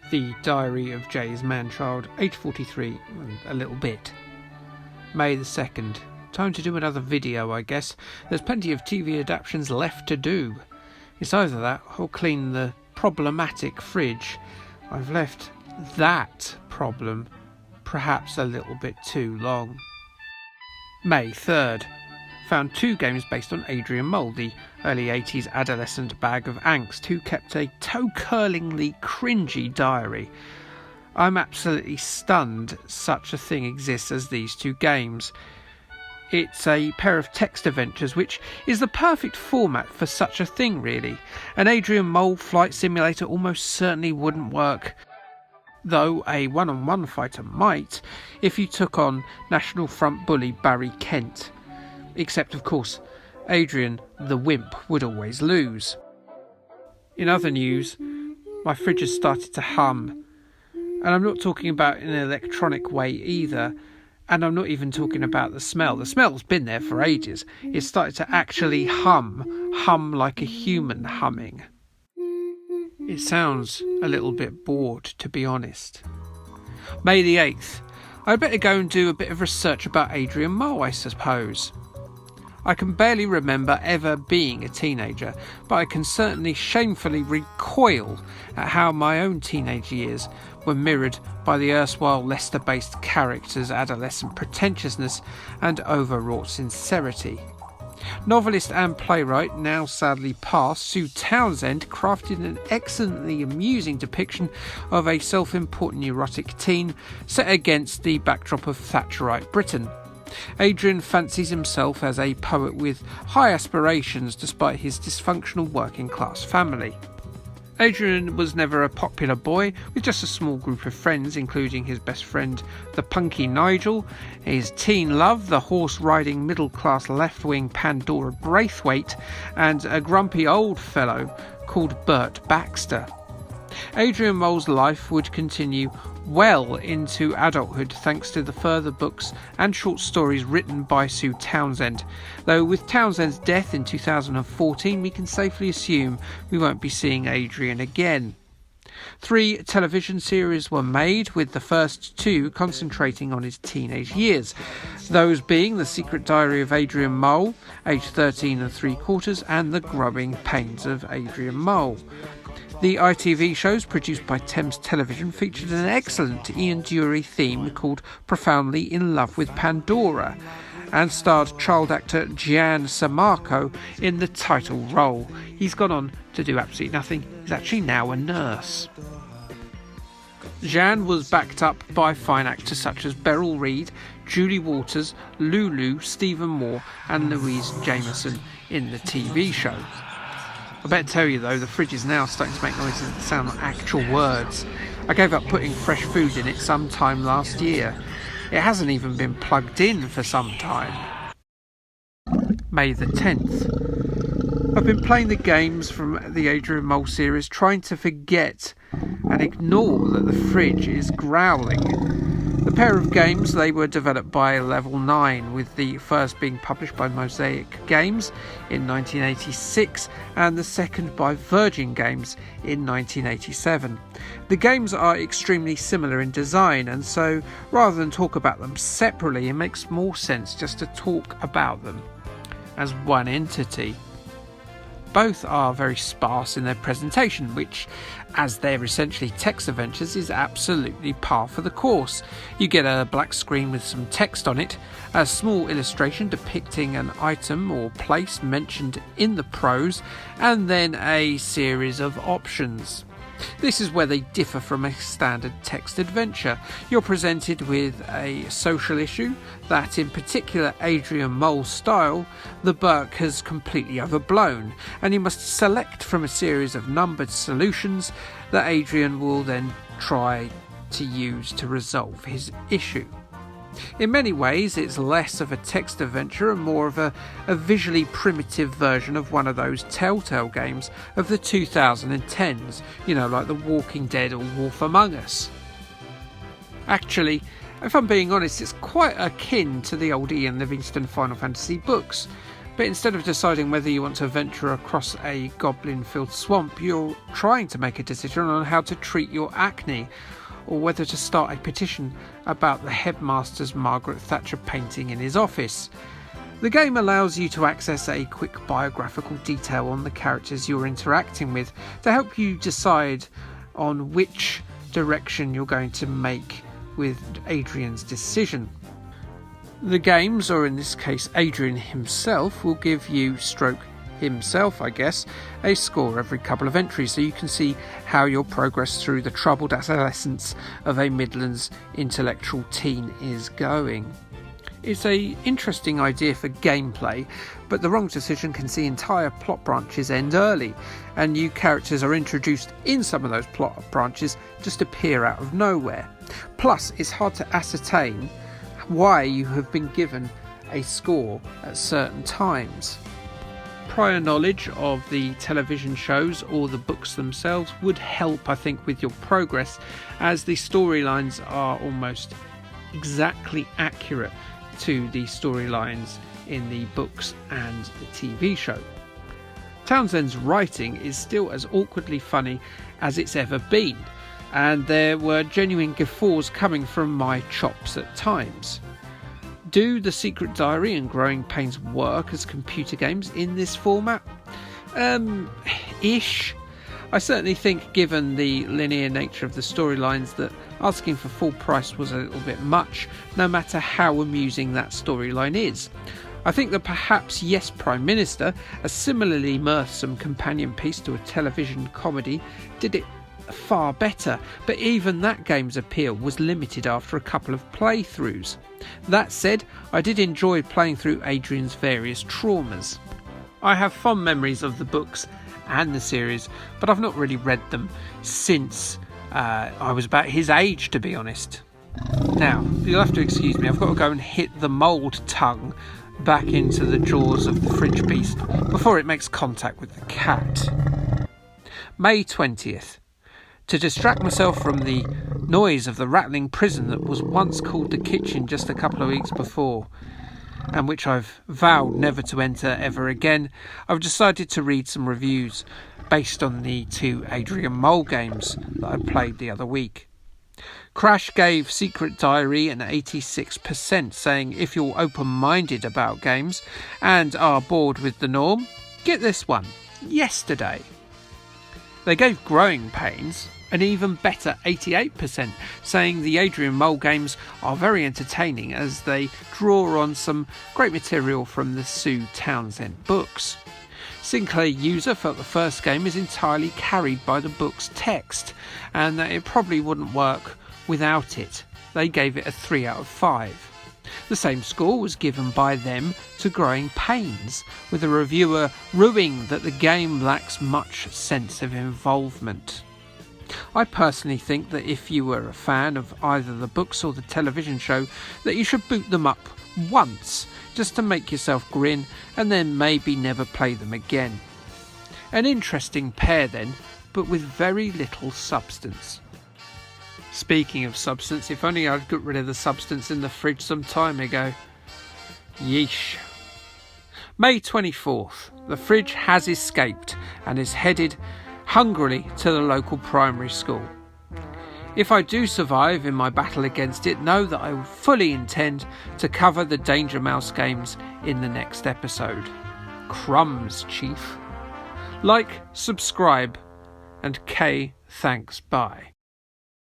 The Diary of Jay's Man-Child, age 43, a little bit. May the 2nd. Time to do another video, I guess. There's plenty of TV adaptations left to do. It's either that or clean the problematic fridge. I've left that problem perhaps a little bit too long. May 3rd. Found 2 games based on Adrian Mole, the early 80s adolescent bag of angst who kept a toe-curlingly cringy diary. I'm absolutely stunned such a thing exists as these 2 games. It's a pair of text adventures, which is the perfect format for such a thing, really. An Adrian Mole flight simulator almost certainly wouldn't work, though a one-on-one fighter might if you took on National Front bully Barry Kent. Except, of course, Adrian, the wimp, would always lose. In other news, my fridge has started to hum. And I'm not talking about in an electronic way either. And I'm not even talking about the smell. The smell's been there for ages. It's started to actually hum like a human humming. It sounds a little bit bored, to be honest. May the 8th. I'd better go and do a bit of research about Adrian Mole, I suppose. I can barely remember ever being a teenager, but I can certainly shamefully recoil at how my own teenage years were mirrored by the erstwhile Leicester-based character's adolescent pretentiousness and overwrought sincerity. Novelist and playwright, now sadly passed, Sue Townsend crafted an excellently amusing depiction of a self-important neurotic teen set against the backdrop of Thatcherite Britain. Adrian fancies himself as a poet with high aspirations despite his dysfunctional working-class family. Adrian was never a popular boy, with just a small group of friends, including his best friend, the punky Nigel, his teen love, the horse-riding middle-class left-wing Pandora Braithwaite, and a grumpy old fellow called Bert Baxter. Adrian Mole's life would continue well into adulthood thanks to the further books and short stories written by Sue Townsend, though with Townsend's death in 2014 we can safely assume we won't be seeing Adrian again. 3 television series were made, with the first 2 concentrating on his teenage years, those being The Secret Diary of Adrian Mole, aged 13 3/4, and The Growing Pains of Adrian Mole. The ITV shows produced by Thames Television featured an excellent Ian Dury theme called Profoundly in Love with Pandora, and starred child actor Gian Sammarco in the title role. He's gone on to do absolutely nothing. He's actually now a nurse. Gian was backed up by fine actors such as Beryl Reid, Julie Walters, Lulu, Stephen Moore and Louise Jameson in the TV show. I better tell you though, the fridge is now starting to make noises that sound like actual words. I gave up putting fresh food in it sometime last year. It hasn't even been plugged in for some time. May the 10th. I've been playing the games from the Adrian Mole series, trying to forget and ignore that the fridge is growling. The pair of games, they were developed by Level 9, with the first being published by Mosaic Games in 1986 and the second by Virgin Games in 1987. The games are extremely similar in design, and so rather than talk about them separately, it makes more sense just to talk about them as one entity. Both are very sparse in their presentation, which, as they're essentially text adventures, is absolutely par for the course. You get a black screen with some text on it, a small illustration depicting an item or place mentioned in the prose, and then a series of options. This is where they differ from a standard text adventure. You're presented with a social issue that, in particular Adrian Mole's style, the Burke has completely overblown, and you must select from a series of numbered solutions that Adrian will then try to use to resolve his issue. In many ways, it's less of a text adventure and more of a visually primitive version of one of those Telltale games of the 2010s, like The Walking Dead or Wolf Among Us. Actually, if I'm being honest, it's quite akin to the old Ian Livingstone Final Fantasy books, But instead of deciding whether you want to venture across a goblin-filled swamp, you're trying to make a decision on how to treat your acne, or whether to start a petition about the headmaster's Margaret Thatcher painting in his office. The game allows you to access a quick biographical detail on the characters you're interacting with to help you decide on which direction you're going to make with Adrian's decision. The games, or in this case Adrian himself, will give you, himself I guess, a score every couple of entries so you can see how your progress through the troubled adolescence of a Midlands intellectual teen is going. It's an interesting idea for gameplay, but the wrong decision can see entire plot branches end early, and new characters are introduced in some of those plot branches just appear out of nowhere. Plus, it's hard to ascertain why you have been given a score at certain times. Prior knowledge of the television shows or the books themselves would help, I think, with your progress, as the storylines are almost exactly accurate to the storylines in the books and the TV show. Townsend's writing is still as awkwardly funny as it's ever been, and there were genuine guffaws coming from my chops at times. Do The Secret Diary and Growing Pains work as computer games in this format? Ish. I certainly think, given the linear nature of the storylines, that asking for full price was a little bit much, no matter how amusing that storyline is. I think that perhaps Yes Prime Minister, a similarly mirthsome companion piece to a television comedy, did it far better, but even that game's appeal was limited after a couple of playthroughs. That said, I did enjoy playing through Adrian's various traumas. I have fond memories of the books and the series, but I've not really read them since I was about his age, to be honest. Now, you'll have to excuse me, I've got to go and hit the mould tongue back into the jaws of the fridge beast before it makes contact with the cat. May 20th. To distract myself from the noise of the rattling prison that was once called the kitchen just a couple of weeks before, and which I've vowed never to enter ever again, I've decided to read some reviews based on the 2 Adrian Mole games that I played the other week. Crash gave Secret Diary an 86%, saying if you're open-minded about games and are bored with the norm, get this one, Yesterday. They gave Growing Pains an even better 88%, saying the Adrian Mole games are very entertaining as they draw on some great material from the Sue Townsend books. Sinclair User felt the first game is entirely carried by the book's text, and that it probably wouldn't work without it. They gave it a 3 out of 5. The same score was given by them to Growing Pains, with a reviewer ruing that the game lacks much sense of involvement. I personally think that if you were a fan of either the books or the television show, that you should boot them up once, just to make yourself grin, and then maybe never play them again. An interesting pair then, but with very little substance. Speaking of substance, if only I'd got rid of the substance in the fridge some time ago. Yeesh. May 24th. The fridge has escaped and is headed hungrily to the local primary school. If I do survive in my battle against it, know that I fully intend to cover the Danger Mouse games in the next episode. Crumbs, Chief. Like, subscribe, and K, thanks, bye.